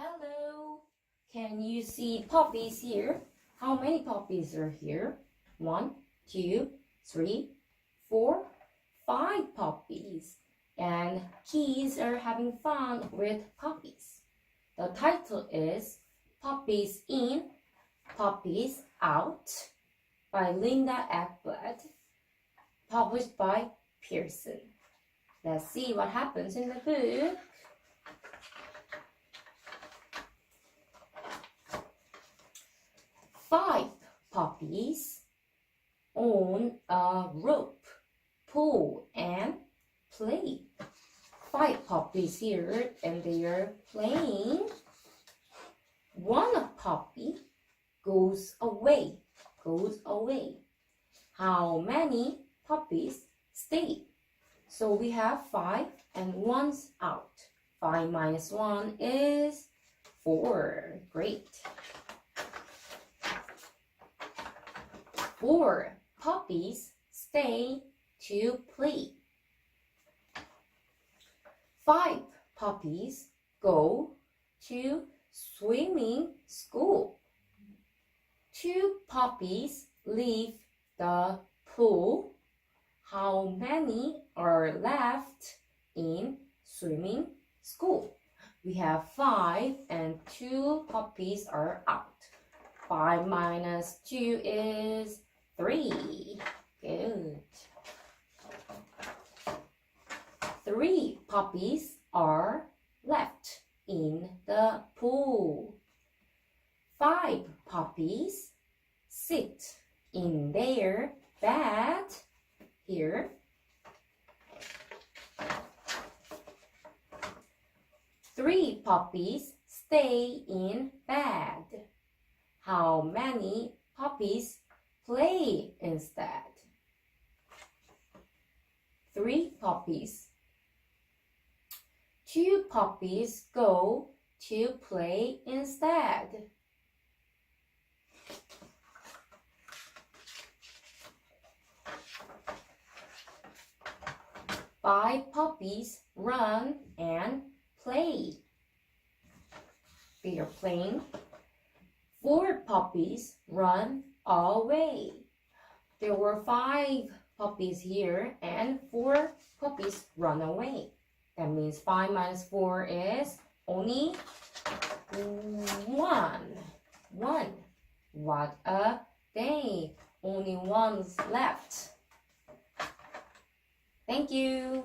Hello, can you see puppies here? How many puppies are here? 1, 2, 3, 4, 5 puppies. And kids are having fun with puppies. The title is Puppies In, Puppies Out by Linda Ekblad, published by Pearson. Let's see what happens in the book. 5 puppies on a rope, pull and play. 5 puppies here and they are playing. One puppy goes away. How many puppies stay? So we have 5 and 1's out. 5 minus 1 is 4. Great. 4 puppies stay to play. 5 puppies go to swimming school. 2 puppies leave the pool. How many are left in swimming school? We have 5 and 2 puppies are out. 5 minus 2 is 3. Good. 3 puppies are left in the pool. 5 puppies sit in their bed here. 3 puppies stay in bed. How many puppies play instead? 3 puppies. 2 puppies go to play instead. 5 puppies run and play. They are playing. 4 puppies run away. There were 5 puppies here and 4 puppies run away. That means 5 minus 4 is only 1. What a day. Only 1's left. Thank you.